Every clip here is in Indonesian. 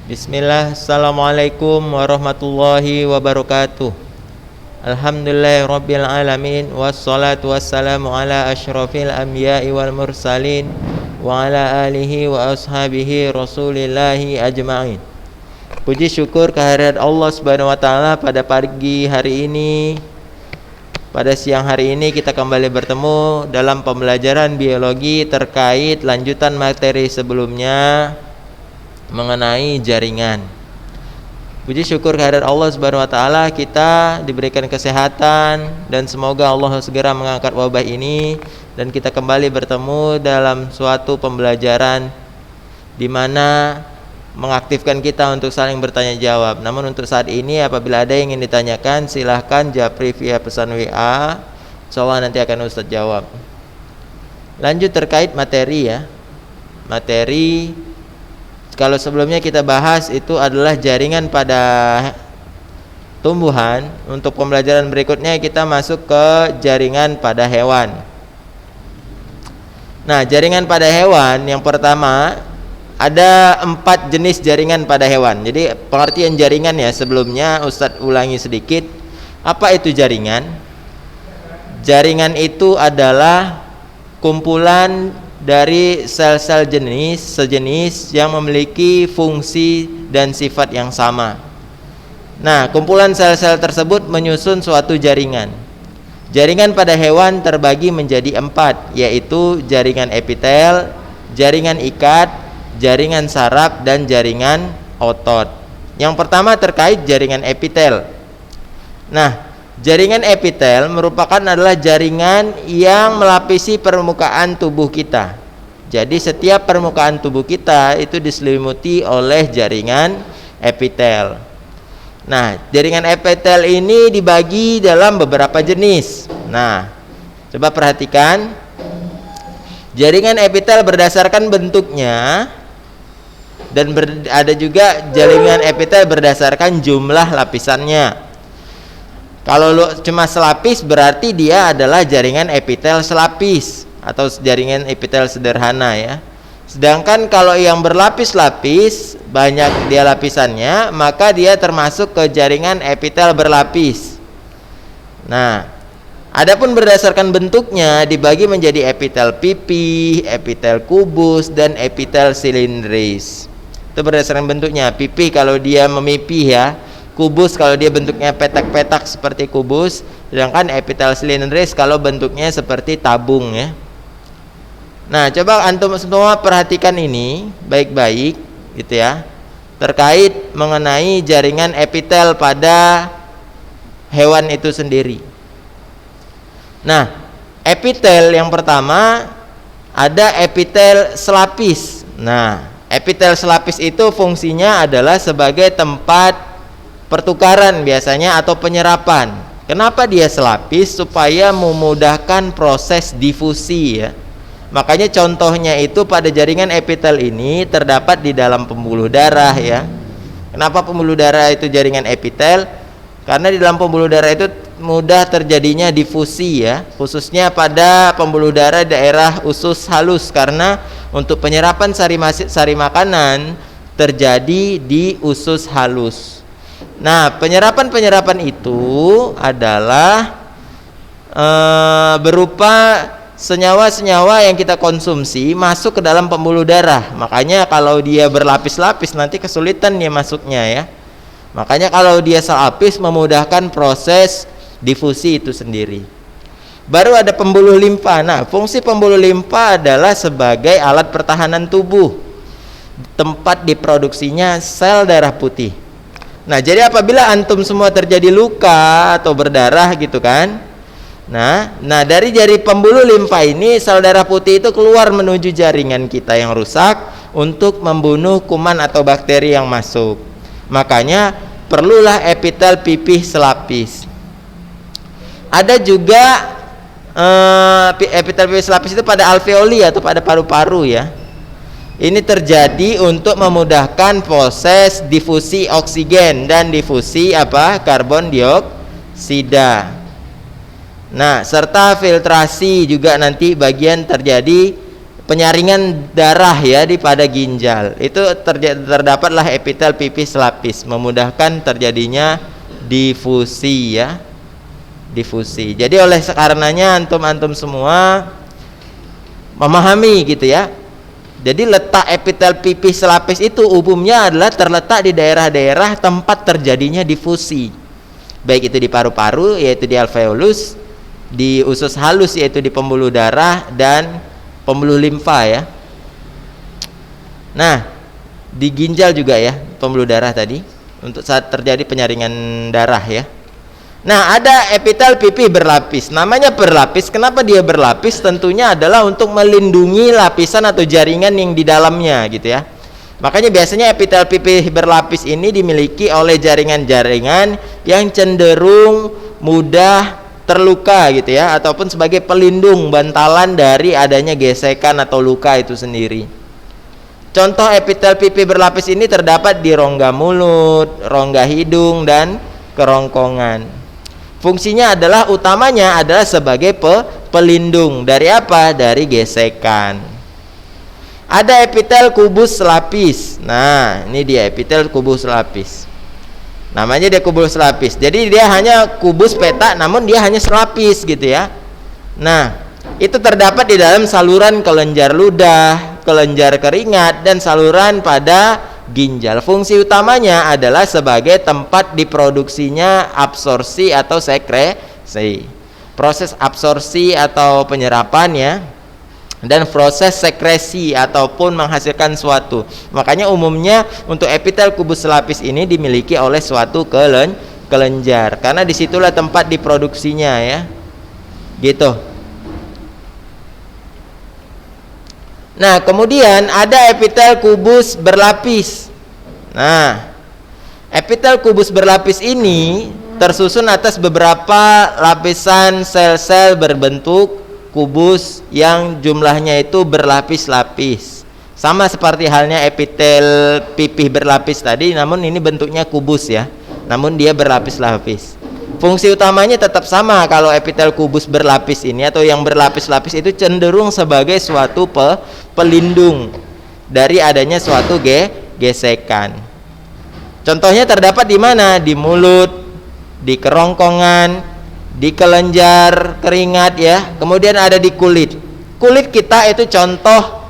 Bismillah, Assalamualaikum warahmatullahi wabarakatuh. Alhamdulillahirabbil alamin, wassalatu wassalamu ala asyrafil anbiya'i wal mursalin wa ala alihi wa ashabihi rasulillahi ajma'in. Puji syukur kehadirat Allah Subhanahu wa taala pada pagi hari ini. Pada siang hari ini kita kembali bertemu dalam pembelajaran biologi terkait lanjutan materi sebelumnya mengenai jaringan. Puji syukur kehadirat Allah Subhanahu wa taala kita diberikan kesehatan dan semoga Allah segera mengangkat wabah ini dan kita kembali bertemu dalam suatu pembelajaran di mana mengaktifkan kita untuk saling bertanya jawab. Namun untuk saat ini apabila ada yang ingin ditanyakan silahkan japri via pesan WA. Insyaallah nanti akan Ustaz jawab. Lanjut terkait materi ya. Materi kalau sebelumnya kita bahas itu adalah jaringan pada tumbuhan. Untuk pembelajaran berikutnya kita masuk ke jaringan pada hewan. Nah, jaringan pada hewan yang pertama ada 4 jenis jaringan pada hewan. Jadi pengertian jaringan ya sebelumnya Ustadz ulangi sedikit. Apa itu jaringan? Jaringan itu adalah kumpulan dari sel-sel sejenis yang memiliki fungsi dan sifat yang sama. Nah, kumpulan sel-sel tersebut menyusun suatu jaringan. Jaringan pada hewan terbagi menjadi 4, yaitu jaringan epitel, jaringan ikat, jaringan saraf, dan jaringan otot. Yang pertama terkait jaringan epitel. Nah, jaringan epitel adalah jaringan yang melapisi permukaan tubuh kita. Jadi setiap permukaan tubuh kita itu diselimuti oleh jaringan epitel. Nah, jaringan epitel ini dibagi dalam beberapa jenis. Nah, coba perhatikan. Jaringan epitel berdasarkan bentuknya dan ada juga jaringan epitel berdasarkan jumlah lapisannya. Kalau cuma selapis berarti dia adalah jaringan epitel selapis atau jaringan epitel sederhana ya. Sedangkan kalau yang berlapis-lapis, banyak dia lapisannya, maka dia termasuk ke jaringan epitel berlapis. Nah, adapun berdasarkan bentuknya dibagi menjadi epitel pipih, epitel kubus, dan epitel silindris. Itu berdasarkan bentuknya. Pipih kalau dia memipih ya. Kubus kalau dia bentuknya petak-petak seperti kubus, sedangkan epitel silindris kalau bentuknya seperti tabung ya. Nah, coba antum semua perhatikan ini baik-baik gitu ya. Terkait mengenai jaringan epitel pada hewan itu sendiri. Nah, epitel yang pertama ada epitel selapis. Nah, epitel selapis itu fungsinya adalah sebagai tempat pertukaran biasanya atau penyerapan. Kenapa dia selapis? Supaya memudahkan proses difusi ya. Makanya contohnya itu pada jaringan epitel ini terdapat di dalam pembuluh darah ya. Kenapa pembuluh darah itu jaringan epitel? Karena di dalam pembuluh darah itu mudah terjadinya difusi ya, khususnya pada pembuluh darah daerah usus halus, karena untuk penyerapan sari makanan terjadi di usus halus. Nah, penyerapan itu adalah berupa senyawa-senyawa yang kita konsumsi masuk ke dalam pembuluh darah. Makanya kalau dia berlapis-lapis nanti kesulitan dia masuknya ya. Makanya kalau dia selapis memudahkan proses difusi itu sendiri. Baru ada pembuluh limpa. Nah, fungsi pembuluh limpa adalah sebagai alat pertahanan tubuh, tempat diproduksinya sel darah putih. Nah, jadi apabila antum semua terjadi luka atau berdarah gitu kan. Nah dari pembuluh limpa ini sel darah putih itu keluar menuju jaringan kita yang rusak untuk membunuh kuman atau bakteri yang masuk. Makanya perlulah epitel pipih selapis. Ada juga epitel pipih selapis itu pada alveoli atau pada paru-paru ya. Ini terjadi untuk memudahkan proses difusi oksigen dan difusi karbon dioksida. Nah, serta filtrasi juga nanti bagian terjadi penyaringan darah ya di pada ginjal. Itu terdapatlah epitel pipih selapis, memudahkan terjadinya difusi ya. Difusi. Jadi oleh karenanya antum semua memahami gitu ya. Jadi letak epitel pipih selapis itu umumnya adalah terletak di daerah-daerah tempat terjadinya difusi. Baik itu di paru-paru yaitu di alveolus, di usus halus yaitu di pembuluh darah dan pembuluh limfa ya. Nah, di ginjal juga ya, pembuluh darah tadi untuk saat terjadi penyaringan darah ya. Nah, ada epitel pipih berlapis. Namanya berlapis. Kenapa dia berlapis? Tentunya adalah untuk melindungi lapisan atau jaringan yang di dalamnya gitu ya. Makanya biasanya epitel pipih berlapis ini dimiliki oleh jaringan-jaringan yang cenderung mudah terluka gitu ya, ataupun sebagai pelindung bantalan dari adanya gesekan atau luka itu sendiri. Contoh epitel pipih berlapis ini terdapat di rongga mulut, rongga hidung dan kerongkongan. Fungsinya adalah utamanya adalah sebagai pelindung dari apa? Dari gesekan. Ada epitel kubus lapis. Nah, ini dia epitel kubus lapis. Namanya dia kubus lapis. Jadi dia hanya kubus petak, namun dia hanya selapis gitu ya. Nah, itu terdapat di dalam saluran kelenjar ludah, kelenjar keringat, dan saluran pada ginjal. Fungsi utamanya adalah sebagai tempat diproduksinya absorpsi atau sekresi. Proses absorpsi atau penyerapan ya, dan proses sekresi ataupun menghasilkan suatu. Makanya umumnya untuk epitel kubus lapis ini dimiliki oleh suatu kelenjar karena disitulah tempat diproduksinya ya. Gitu. Nah, kemudian ada epitel kubus berlapis. Nah, epitel kubus berlapis ini tersusun atas beberapa lapisan sel-sel berbentuk kubus yang jumlahnya itu berlapis-lapis. Sama seperti halnya epitel pipih berlapis tadi, namun ini bentuknya kubus ya. Namun dia berlapis-lapis. Fungsi utamanya tetap sama kalau epitel kubus berlapis ini atau yang berlapis-lapis itu cenderung sebagai suatu pelindung dari adanya suatu gesekan. Contohnya terdapat di mana? Di mulut, di kerongkongan, di kelenjar keringat ya. Kemudian ada di kulit. Kulit kita itu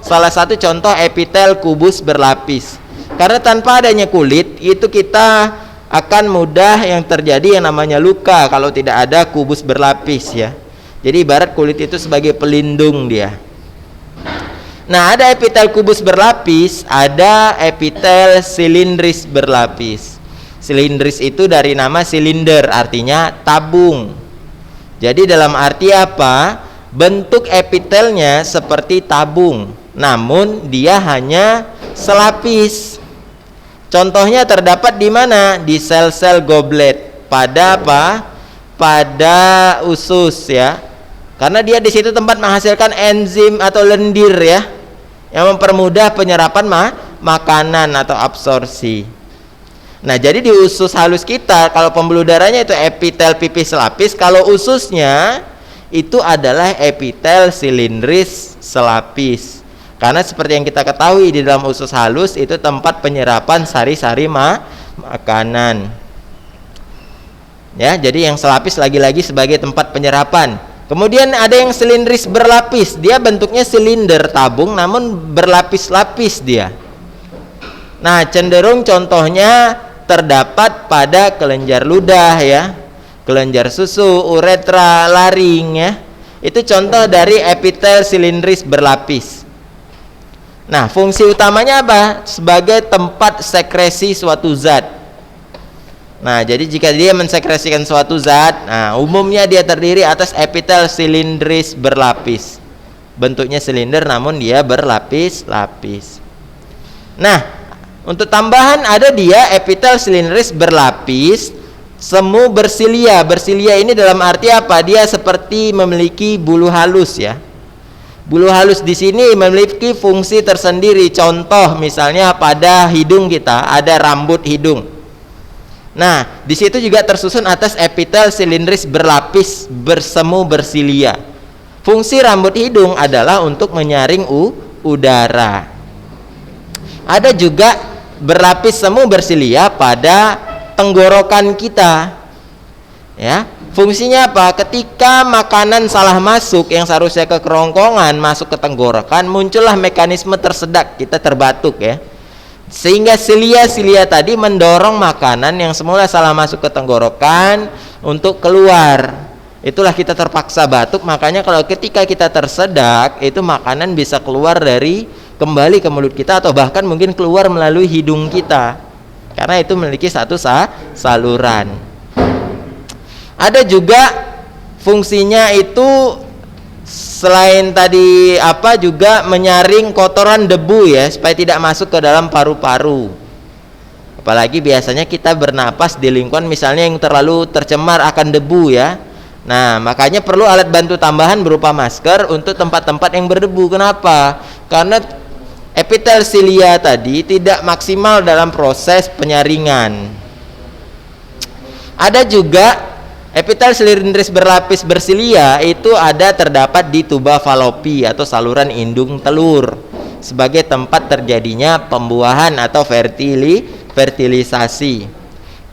salah satu contoh epitel kubus berlapis. Karena tanpa adanya kulit itu kita akan mudah yang terjadi yang namanya luka kalau tidak ada kubus berlapis ya. Jadi ibarat kulit itu sebagai pelindung dia. Nah, ada epitel kubus berlapis, ada epitel silindris berlapis. Silindris itu dari nama silinder, artinya tabung. Jadi dalam arti apa? Bentuk epitelnya seperti tabung, namun dia hanya selapis. Contohnya terdapat di mana? Di sel-sel goblet. Pada apa? Pada usus ya. Karena dia di situ tempat menghasilkan enzim atau lendir ya, yang mempermudah penyerapan makanan atau absorpsi. Nah, jadi di usus halus kita, kalau pembuluh darahnya itu epitel pipih selapis, kalau ususnya itu adalah epitel silindris selapis. Karena seperti yang kita ketahui di dalam usus halus itu tempat penyerapan sari-sari makanan. Ya, jadi yang selapis lagi-lagi sebagai tempat penyerapan. Kemudian ada yang silindris berlapis, dia bentuknya silinder tabung namun berlapis-lapis dia. Nah, cenderung contohnya terdapat pada kelenjar ludah ya, kelenjar susu, uretra, laring ya. Itu contoh dari epitel silindris berlapis. Nah, fungsi utamanya apa? Sebagai tempat sekresi suatu zat. Nah, jadi jika dia mensekresikan suatu zat, nah umumnya dia terdiri atas epitel silindris berlapis. Bentuknya silinder namun dia berlapis-lapis. Nah, untuk tambahan ada dia epitel silindris berlapis semu bersilia. Bersilia ini dalam arti apa? Dia seperti memiliki bulu halus ya. Bulu halus di sini memiliki fungsi tersendiri. Contoh misalnya pada hidung kita ada rambut hidung. Nah, di situ juga tersusun atas epitel silindris berlapis bersemu bersilia. Fungsi rambut hidung adalah untuk menyaring udara. Ada juga berlapis semu bersilia pada tenggorokan kita. Ya, fungsinya apa? Ketika makanan salah masuk yang seharusnya ke kerongkongan masuk ke tenggorokan, muncullah mekanisme tersedak, kita terbatuk ya. Sehingga silia-silia tadi mendorong makanan yang semula salah masuk ke tenggorokan untuk keluar. Itulah kita terpaksa batuk. Makanya kalau ketika kita tersedak, itu makanan bisa keluar kembali ke mulut kita, atau bahkan mungkin keluar melalui hidung kita, karena itu memiliki satu saluran. Ada juga fungsinya itu selain tadi juga menyaring kotoran debu ya, supaya tidak masuk ke dalam paru-paru. Apalagi biasanya kita bernapas di lingkungan misalnya yang terlalu tercemar akan debu ya. Nah, makanya perlu alat bantu tambahan berupa masker untuk tempat-tempat yang berdebu. Kenapa? Karena epitel silia tadi tidak maksimal dalam proses penyaringan. Ada juga epitel silindris berlapis bersilia, itu terdapat di tuba falopi atau saluran indung telur, sebagai tempat terjadinya pembuahan atau fertilisasi.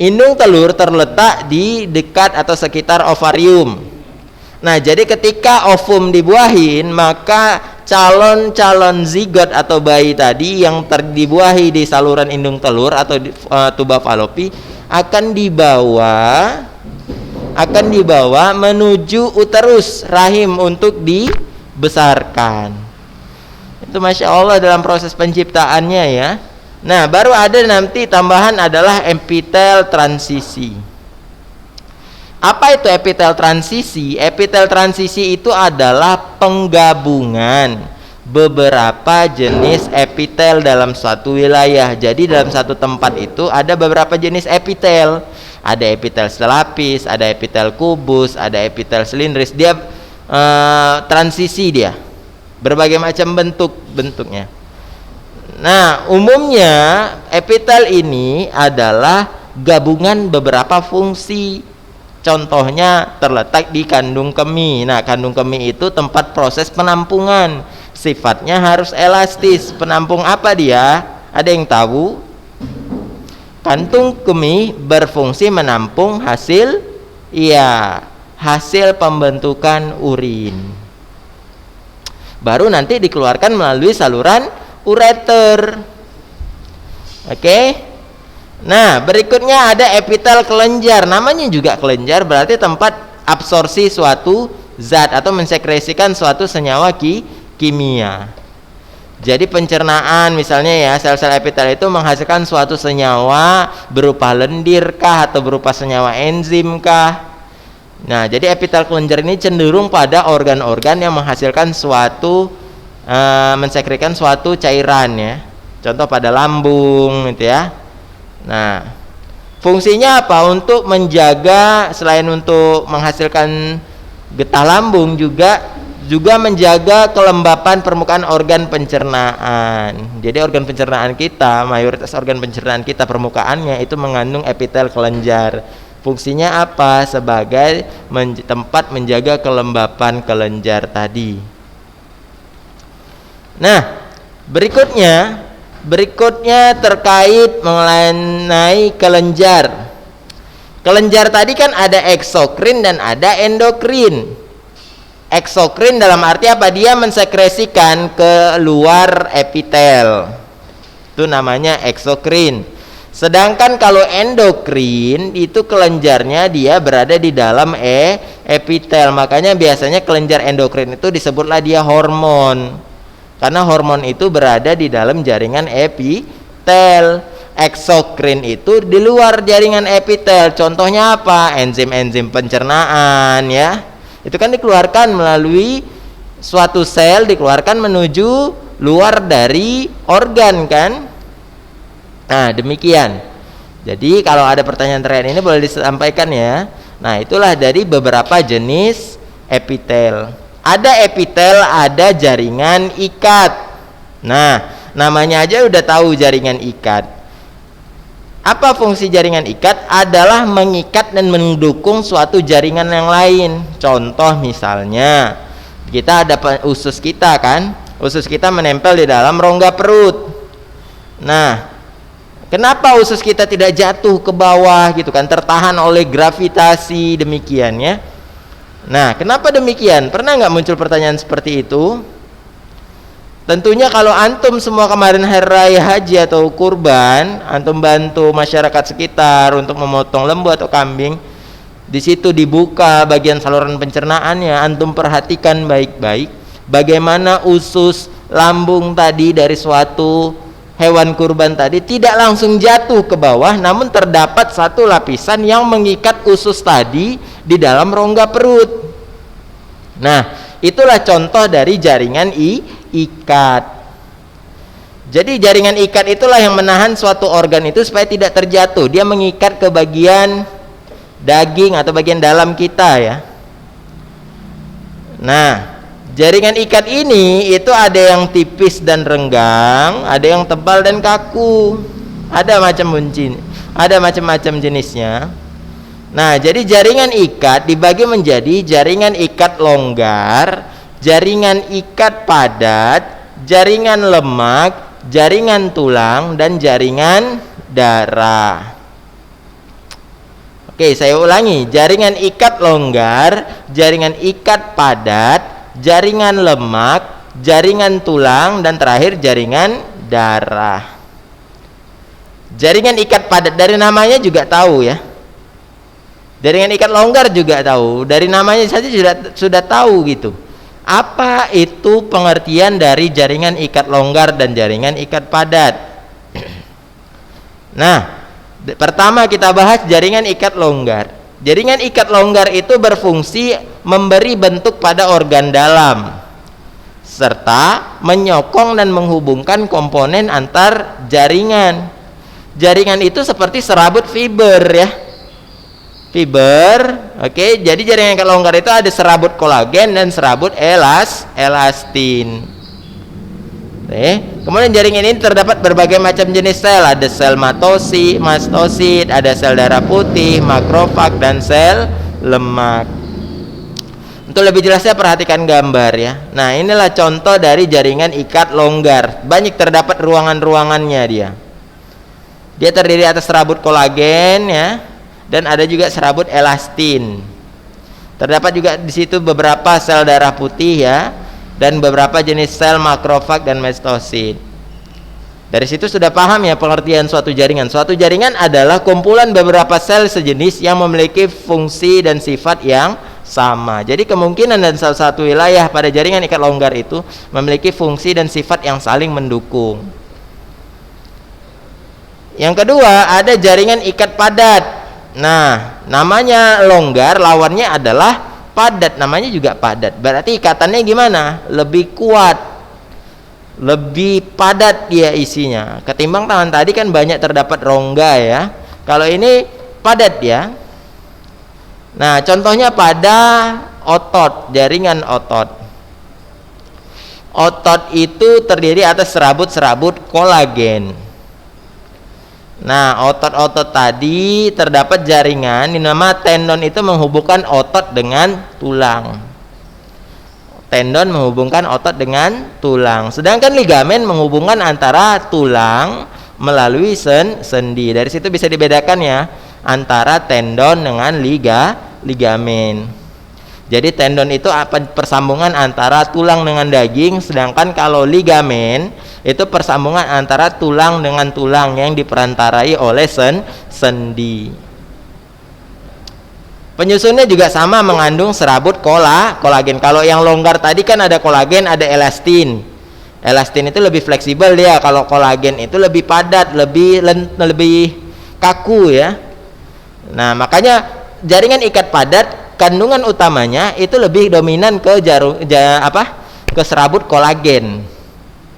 Indung telur terletak di dekat atau sekitar ovarium. Nah, jadi ketika ovum dibuahin, maka calon zigot atau bayi tadi yang dibuahi di saluran indung telur atau tuba falopi akan dibawa menuju uterus rahim untuk dibesarkan. Itu Masya Allah dalam proses penciptaannya ya. Nah, baru ada nanti tambahan adalah epitel transisi. Apa itu epitel transisi? Epitel transisi itu adalah penggabungan beberapa jenis epitel dalam suatu wilayah. Jadi dalam satu tempat itu ada beberapa jenis epitel. Ada epitel selapis, ada epitel kubus, ada epitel silindris. Dia transisi dia. Berbagai macam bentuknya. Nah, umumnya epitel ini adalah gabungan beberapa fungsi. Contohnya terletak di kandung kemih. Nah, kandung kemih itu tempat proses penampungan. Sifatnya harus elastis. Penampung apa dia? Ada yang tahu? Kantung kemih berfungsi menampung hasil pembentukan urin. Baru nanti dikeluarkan melalui saluran ureter. Oke. Nah, berikutnya ada epitel kelenjar. Namanya juga kelenjar, berarti tempat absorpsi suatu zat atau mensekresikan suatu senyawa kimia. Jadi pencernaan misalnya ya, sel-sel epitel itu menghasilkan suatu senyawa berupa lendir kah atau berupa senyawa enzim kah. Nah, jadi epitel kelenjar ini cenderung pada organ-organ yang menghasilkan mensekresikan suatu cairan ya. Contoh pada lambung gitu ya. Nah, fungsinya apa? Untuk menjaga, selain untuk menghasilkan getah lambung, juga menjaga kelembapan permukaan organ pencernaan. Jadi organ pencernaan kita, mayoritas organ pencernaan kita permukaannya itu mengandung epitel kelenjar. Fungsinya apa? Sebagai tempat menjaga kelembapan kelenjar tadi. Nah, berikutnya terkait mengenai kelenjar. Kelenjar tadi kan ada eksokrin dan ada endokrin. Eksokrin dalam arti apa? Dia mensekresikan ke luar epitel. Itu namanya eksokrin. Sedangkan kalau endokrin itu kelenjarnya dia berada di dalam epitel. Makanya biasanya kelenjar endokrin itu disebutlah dia hormon. Karena hormon itu berada di dalam jaringan epitel. Eksokrin itu di luar jaringan epitel. Contohnya apa? Enzim-enzim pencernaan ya. Itu kan dikeluarkan melalui suatu sel, dikeluarkan menuju luar dari organ kan. Nah, demikian. Jadi kalau ada pertanyaan terkait ini boleh disampaikan ya. Nah, itulah dari beberapa jenis epitel. Ada epitel, ada jaringan ikat. Nah, namanya aja udah tahu jaringan ikat. Apa fungsi jaringan ikat? Adalah mengikat dan mendukung suatu jaringan yang lain. Contoh misalnya, kita ada usus kita kan. Usus kita menempel di dalam rongga perut. Nah, kenapa usus kita tidak jatuh ke bawah gitu kan, tertahan oleh gravitasi demikian ya? Nah, kenapa demikian? Pernah nggak muncul pertanyaan seperti itu? Tentunya kalau antum semua kemarin hari raya haji atau kurban, antum bantu masyarakat sekitar untuk memotong lembu atau kambing, di situ dibuka bagian saluran pencernaannya, antum perhatikan baik-baik bagaimana usus lambung tadi dari suatu hewan kurban tadi tidak langsung jatuh ke bawah, namun terdapat satu lapisan yang mengikat usus tadi di dalam rongga perut. Nah, itulah contoh dari jaringan ikat. Jadi jaringan ikat itulah yang menahan suatu organ itu supaya tidak terjatuh. Dia mengikat ke bagian daging atau bagian dalam kita ya. Nah, jaringan ikat ini itu ada yang tipis dan renggang, ada yang tebal dan kaku. Ada macam-macam jenisnya. Nah, jadi jaringan ikat dibagi menjadi jaringan ikat longgar, jaringan ikat padat, jaringan lemak, jaringan tulang, dan jaringan darah. Oke, saya ulangi. Jaringan ikat longgar, jaringan ikat padat, jaringan lemak, jaringan tulang, dan terakhir jaringan darah. Jaringan ikat padat dari namanya juga tahu ya. Jaringan ikat longgar juga tahu. Dari namanya saja sudah tahu gitu. Apa itu pengertian dari jaringan ikat longgar dan jaringan ikat padat? Nah, pertama kita bahas jaringan ikat longgar. Jaringan ikat longgar itu berfungsi memberi bentuk pada organ dalam serta menyokong dan menghubungkan komponen antar jaringan. Jaringan itu seperti serabut fiber ya. Fiber, oke. Jadi jaringan ikat longgar itu ada serabut kolagen dan serabut elastin. Oke. Kemudian jaringan ini terdapat berbagai macam jenis sel. Ada sel mastosit, ada sel darah putih, makrofag, dan sel lemak. Untuk lebih jelasnya perhatikan gambar ya. Nah, inilah contoh dari jaringan ikat longgar. Banyak terdapat ruangan-ruangannya dia. Dia terdiri atas serabut kolagen ya, dan ada juga serabut elastin. Terdapat juga di situ beberapa sel darah putih ya, dan beberapa jenis sel makrofag dan mastosit. Dari situ sudah paham ya pengertian suatu jaringan. Suatu jaringan adalah kumpulan beberapa sel sejenis yang memiliki fungsi dan sifat yang sama. Jadi kemungkinan dan salah satu wilayah pada jaringan ikat longgar itu memiliki fungsi dan sifat yang saling mendukung. Yang kedua, ada jaringan ikat padat. Nah, namanya longgar, lawannya adalah padat. Namanya juga padat. Berarti ikatannya gimana? Lebih kuat, lebih padat dia isinya. Ketimbang tangan tadi kan banyak terdapat rongga ya. Kalau ini padat ya. Nah, contohnya pada otot, jaringan otot. Otot itu terdiri atas serabut-serabut kolagen. Nah, otot-otot tadi terdapat jaringan dinama tendon itu menghubungkan otot dengan tulang. Tendon menghubungkan otot dengan tulang. Sedangkan ligamen menghubungkan antara tulang melalui sendi. Dari situ bisa dibedakan ya antara tendon dengan ligamen. Jadi tendon itu persambungan antara tulang dengan daging, sedangkan kalau ligamen itu persambungan antara tulang dengan tulang yang diperantarai oleh sendi. Penyusunnya juga sama, mengandung serabut kolagen. Kalau yang longgar tadi kan ada kolagen, ada elastin. Elastin itu lebih fleksibel dia. Kalau kolagen itu lebih padat, lebih kaku ya. Nah, makanya jaringan ikat padat kandungan utamanya itu lebih dominan ke ke serabut kolagen.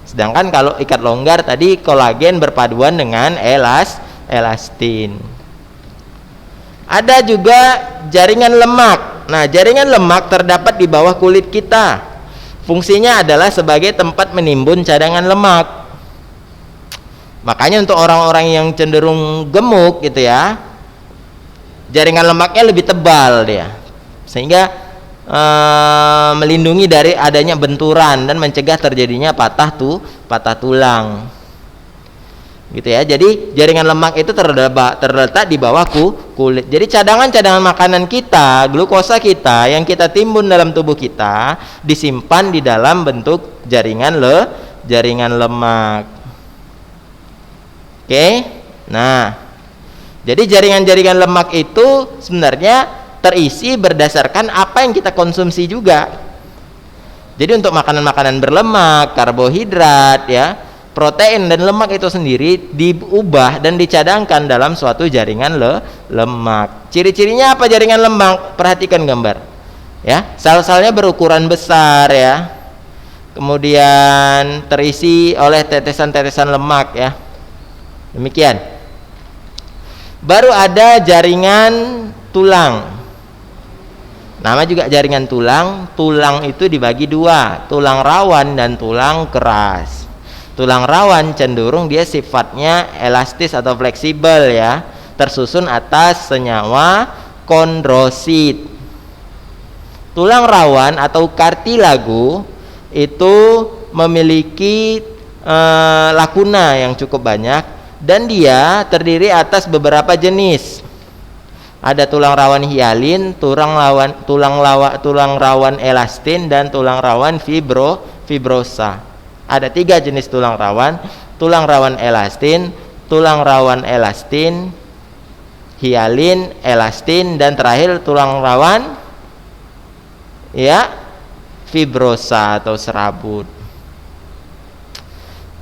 Sedangkan kalau ikat longgar tadi kolagen berpaduan dengan elastin. Ada juga jaringan lemak. Nah, jaringan lemak terdapat di bawah kulit kita. Fungsinya adalah sebagai tempat menimbun cadangan lemak. Makanya untuk orang-orang yang cenderung gemuk gitu ya, jaringan lemaknya lebih tebal dia. Sehingga melindungi dari adanya benturan dan mencegah terjadinya patah tulang. Gitu ya. Jadi jaringan lemak itu terletak di bawah kulit. Jadi cadangan makanan kita, glukosa kita yang kita timbun dalam tubuh kita disimpan di dalam bentuk jaringan lemak. Oke. Nah, jadi jaringan-jaringan lemak itu sebenarnya terisi berdasarkan apa yang kita konsumsi juga. Jadi untuk makanan-makanan berlemak, karbohidrat ya, protein dan lemak itu sendiri diubah dan dicadangkan dalam suatu jaringan lemak. Ciri-cirinya apa jaringan lemak? Perhatikan gambar. Ya, sel-selnya berukuran besar ya. Kemudian terisi oleh tetesan-tetesan lemak ya. Demikian. Baru ada jaringan tulang. Nama juga jaringan tulang. Tulang itu dibagi dua, tulang rawan dan tulang keras. Tulang rawan cenderung dia sifatnya elastis atau fleksibel ya, tersusun atas senyawa kondrosit. Tulang rawan atau kartilago itu memiliki lakuna yang cukup banyak dan dia terdiri atas beberapa jenis. Ada tulang rawan hialin, tulang rawan elastin, dan tulang rawan fibrosa. Ada 3 jenis tulang rawan elastin, tulang rawan elastin, hialin, elastin, dan terakhir tulang rawan ya fibrosa atau serabut.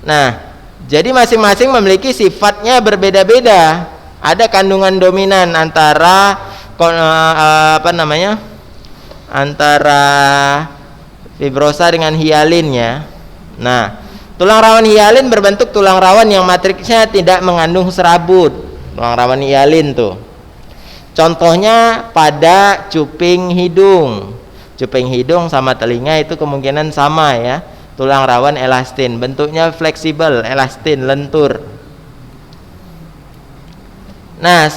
Nah, jadi masing-masing memiliki sifatnya berbeda-beda. Ada kandungan dominan antara antara fibrosa dengan hialin ya. Nah, tulang rawan hialin berbentuk tulang rawan yang matriksnya tidak mengandung serabut. Tulang rawan hialin tuh. Contohnya pada cuping hidung. Cuping hidung sama telinga itu kemungkinan sama ya. Tulang rawan elastin, bentuknya fleksibel, elastin, lentur. Nah,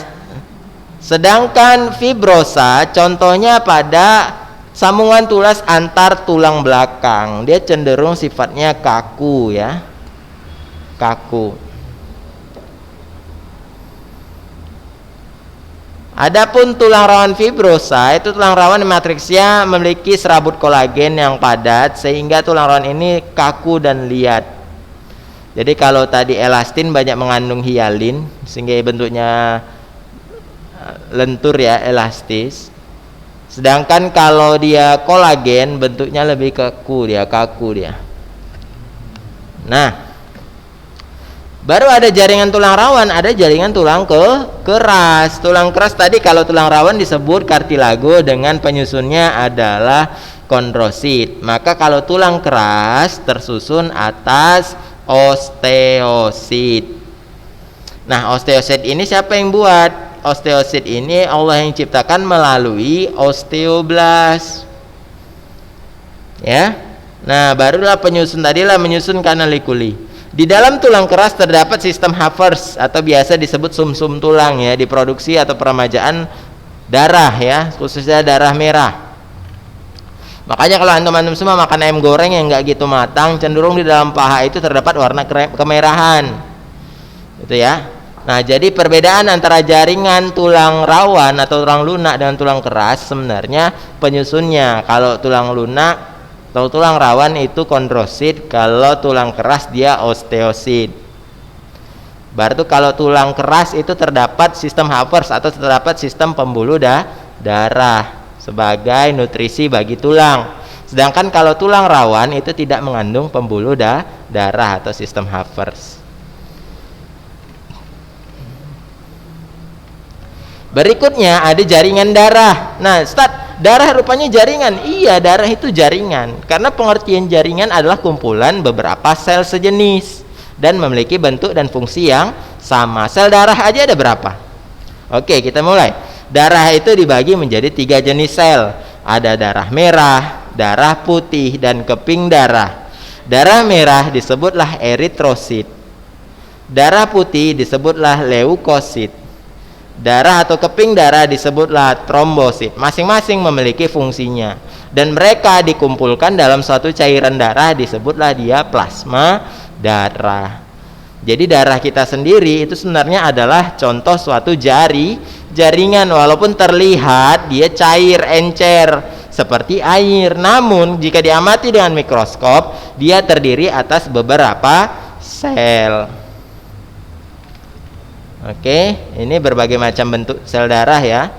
sedangkan fibrosa contohnya pada sambungan tulas antar tulang belakang. Dia cenderung sifatnya kaku ya. Kaku. Adapun tulang rawan fibrosa itu tulang rawan matriksnya memiliki serabut kolagen yang padat sehingga tulang rawan ini kaku dan liat. Jadi kalau tadi elastin banyak mengandung hialin sehingga bentuknya lentur ya, elastis. Sedangkan kalau dia kolagen bentuknya lebih kaku dia. Nah, baru ada jaringan tulang rawan, ada jaringan tulang keras. Tulang keras tadi kalau tulang rawan disebut kartilago dengan penyusunnya adalah kondrosit. Maka kalau tulang keras tersusun atas osteosit. Nah, osteosit ini siapa yang buat? Osteosit ini Allah yang ciptakan melalui osteoblast. Ya. Nah, barulah penyusun tadilah menyusun kanalikuli. Di dalam tulang keras terdapat sistem Haffers atau biasa disebut sumsum tulang ya, diproduksi atau peremajaan darah ya, khususnya darah merah. Makanya kalau antum semua makan ayam goreng yang nggak gitu matang, cenderung di dalam paha itu terdapat warna kemerahan, gitu ya. Nah, jadi perbedaan antara jaringan tulang rawan atau tulang lunak dengan tulang keras sebenarnya penyusunnya. Kalau tulang lunak atau tulang rawan itu kondrosit, kalau tulang keras dia osteosit. Berarti kalau tulang keras itu terdapat sistem Haffers atau terdapat sistem pembuluh darah sebagai nutrisi bagi tulang. Sedangkan kalau tulang rawan itu tidak mengandung pembuluh darah atau sistem Haffers. Berikutnya ada jaringan darah. Nah, Ustaz, darah rupanya jaringan. Iya, darah itu jaringan. Karena pengertian jaringan adalah kumpulan beberapa sel sejenis dan memiliki bentuk dan fungsi yang sama. Sel darah aja ada berapa? Oke, kita mulai. Darah itu dibagi menjadi 3 jenis sel. Ada darah merah, darah putih, dan keping darah. Darah merah disebutlah eritrosit. Darah putih disebutlah leukosit. Darah atau keping darah disebutlah trombosit. Masing-masing memiliki fungsinya. dan mereka dikumpulkan dalam suatu cairan darah, disebutlah dia plasma darah. Jadi darah kita sendiri itu sebenarnya adalah contoh suatu jaringan, walaupun terlihat dia cair, encer seperti air, namun jika diamati dengan mikroskop dia terdiri atas beberapa sel. Oke, ini berbagai macam bentuk sel darah ya.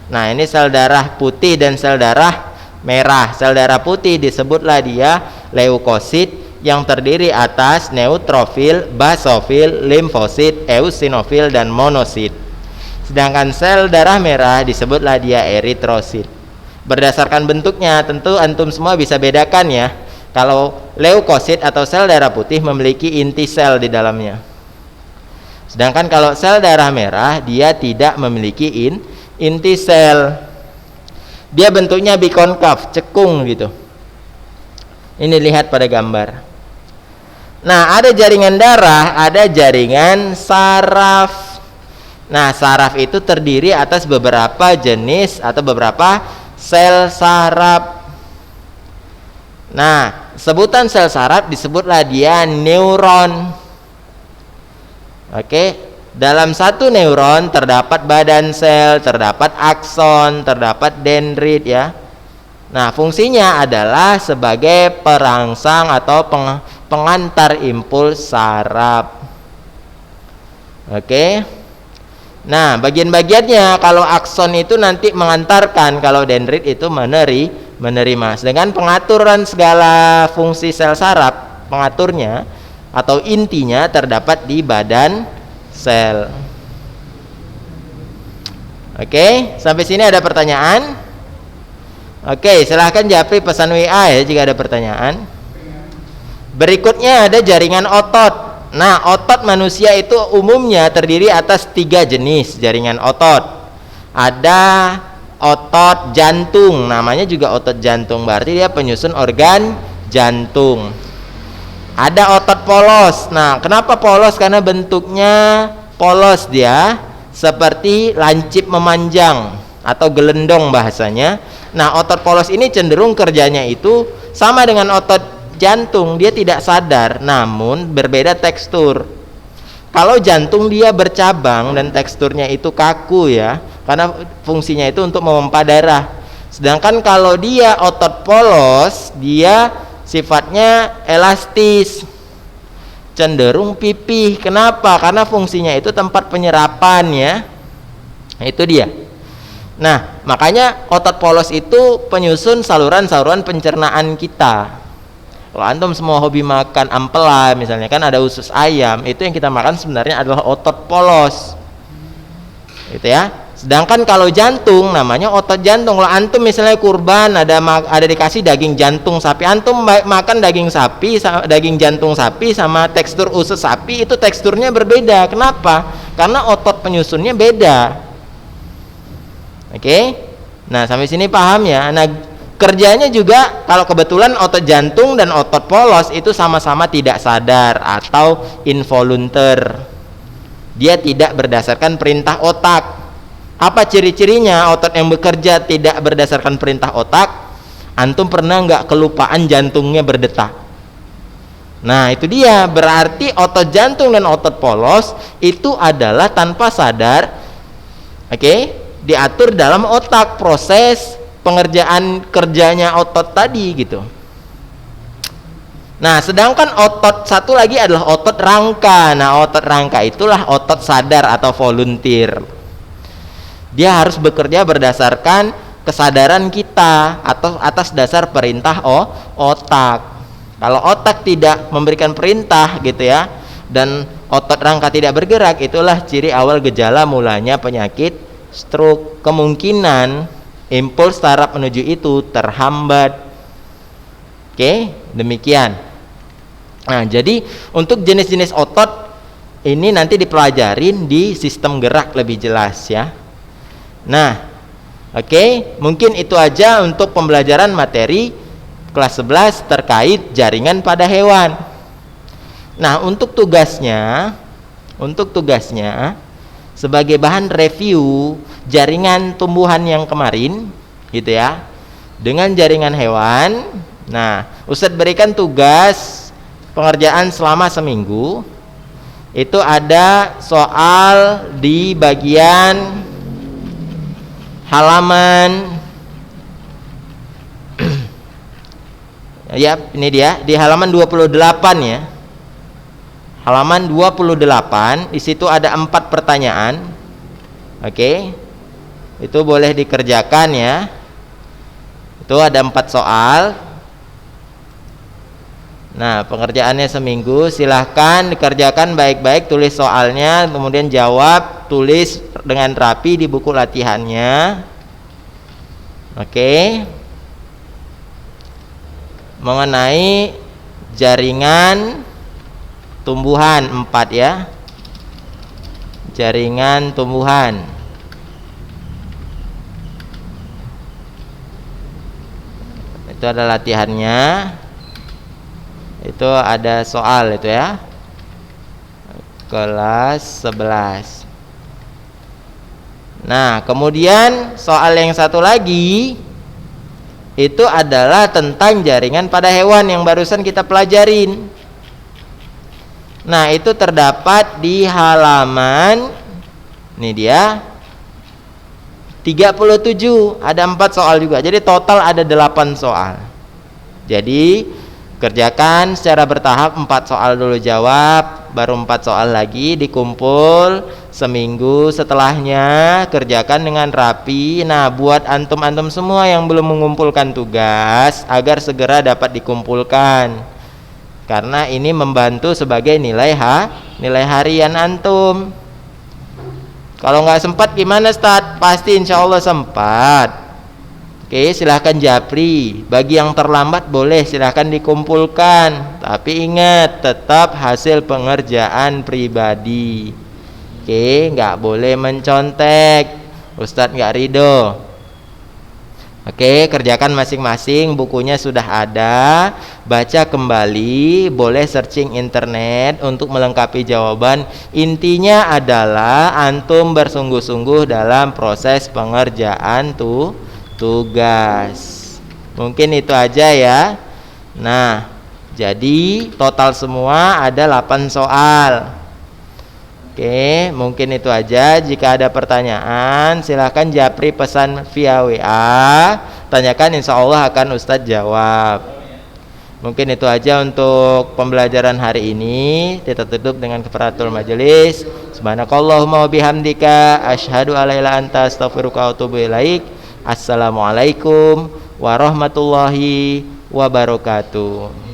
Nah, ini sel darah putih dan sel darah merah. Sel darah putih disebutlah dia leukosit yang terdiri atas neutrofil, basofil, limfosit, eosinofil dan monosit. Sedangkan sel darah merah disebutlah dia eritrosit. Berdasarkan bentuknya tentu antum semua bisa bedakan ya. Kalau leukosit atau sel darah putih memiliki inti sel di dalamnya. Sedangkan kalau sel darah merah dia tidak memiliki inti sel. Dia bentuknya bikonkav, cekung gitu. Ini lihat pada gambar. Nah, ada jaringan darah, ada jaringan saraf. Nah, saraf itu terdiri atas beberapa jenis atau beberapa sel saraf. Nah, sebutan sel saraf disebutlah dia neuron. Oke, dalam satu neuron terdapat badan sel, terdapat akson, terdapat dendrit ya. Nah, fungsinya adalah sebagai perangsang atau pengantar impuls saraf. Oke. Nah, bagian-bagiannya kalau akson itu nanti mengantarkan, kalau dendrit itu menerima. Sedangkan pengaturan segala fungsi sel saraf, pengaturnya atau intinya terdapat di badan sel. Oke, sampai sini ada pertanyaan? Oke, silahkan japri pesan WA ya jika ada pertanyaan. Berikutnya ada jaringan otot. Nah, otot manusia itu umumnya terdiri atas 3 jenis jaringan otot. Ada otot jantung, namanya juga otot jantung, berarti dia penyusun organ jantung. Ada otot polos. Nah, kenapa polos? Karena bentuknya polos dia, seperti lancip memanjang atau gelendong bahasanya. Nah, otot polos ini cenderung kerjanya itu sama dengan otot jantung, dia tidak sadar, namun berbeda tekstur. Kalau jantung dia bercabang dan teksturnya itu kaku ya, karena fungsinya itu untuk memompa darah. Sedangkan kalau dia otot polos, dia sifatnya elastis, cenderung pipih. Kenapa? Karena fungsinya itu tempat penyerapan ya. Itu dia. Nah, makanya otot polos itu penyusun saluran-saluran pencernaan kita. Kalau antum semua hobi makan ampela misalnya, kan ada usus ayam, itu yang kita makan sebenarnya adalah otot polos. Gitu ya. Sedangkan kalau jantung namanya otot jantung. Kalau antum misalnya kurban ada dikasih daging jantung sapi, antum makan daging sapi, daging jantung sapi sama tekstur usus sapi itu teksturnya berbeda. Kenapa? Karena otot penyusunnya beda. Oke? Nah, sampai sini paham ya. Nah, kerjanya juga kalau kebetulan otot jantung dan otot polos itu sama-sama tidak sadar atau involunter. Dia tidak berdasarkan perintah otak. Apa ciri-cirinya otot yang bekerja tidak berdasarkan perintah otak? Antum pernah nggak kelupaan jantungnya berdetak? Nah, itu dia, berarti otot jantung dan otot polos itu adalah tanpa sadar, oke, diatur dalam otak, proses pengerjaan kerjanya otot tadi gitu. Nah, sedangkan otot satu lagi adalah otot rangka. Nah, otot rangka itulah otot sadar atau volunteer. Dia harus bekerja berdasarkan kesadaran kita atau atas dasar perintah otak. Kalau otak tidak memberikan perintah gitu ya, dan otot rangka tidak bergerak, itulah ciri awal gejala mulanya penyakit stroke. Kemungkinan impuls saraf menuju itu terhambat. Oke, demikian. Nah, jadi untuk jenis-jenis otot ini nanti dipelajarin di sistem gerak lebih jelas ya. Nah, oke, mungkin itu aja untuk pembelajaran materi kelas 11 terkait jaringan pada hewan. Nah, untuk tugasnya sebagai bahan review jaringan tumbuhan yang kemarin gitu ya. dengan jaringan hewan. Nah, Ustadz berikan tugas pengerjaan selama seminggu. Itu ada soal di bagian halaman ya, ini dia di halaman 28 ya. Halaman 28, di situ ada 4 pertanyaan. Oke. Itu boleh dikerjakan ya. Itu ada 4 soal. Nah, pengerjaannya seminggu, silahkan dikerjakan baik-baik, tulis soalnya, kemudian jawab, tulis dengan rapi di buku latihannya. Oke. Mengenai jaringan tumbuhan 4 ya. Jaringan tumbuhan. Itu ada latihannya. Itu ada soal itu ya. Kelas 11. Nah, kemudian soal yang satu lagi itu adalah tentang jaringan pada hewan yang barusan kita pelajarin. Nah, itu terdapat di halaman ini dia 37. Ada 4 soal juga. Jadi total ada 8 soal. Jadi kerjakan secara bertahap, 4 soal dulu jawab, baru 4 soal lagi dikumpul seminggu setelahnya, kerjakan dengan rapi. Nah, buat antum-antum semua yang belum mengumpulkan tugas agar segera dapat dikumpulkan, karena ini membantu sebagai nilai harian antum. Kalau nggak sempat gimana Ustaz? Pasti insya Allah sempat. Oke, silahkan japri. Bagi yang terlambat boleh silahkan dikumpulkan. Tapi ingat, tetap hasil pengerjaan pribadi. Oke, nggak boleh mencontek. Ustadz nggak ridho. Oke, kerjakan masing-masing. Bukunya sudah ada. Baca kembali. Boleh searching internet untuk melengkapi jawaban. Intinya adalah antum bersungguh-sungguh dalam proses pengerjaan tugas. Mungkin itu aja ya. Nah, jadi total semua ada 8 soal. Oke, mungkin itu aja. Jika ada pertanyaan silahkan japri pesan via WA. Tanyakan, insya Allah akan Ustadz jawab. Mungkin itu aja untuk pembelajaran hari ini. Kita tutup dengan kafaratul majelis. Subhanakallahumma wa bihamdika asyhadu alla ilaha illa anta astaghfiruka wa atubu ilaik. Assalamualaikum warahmatullahi wabarakatuh.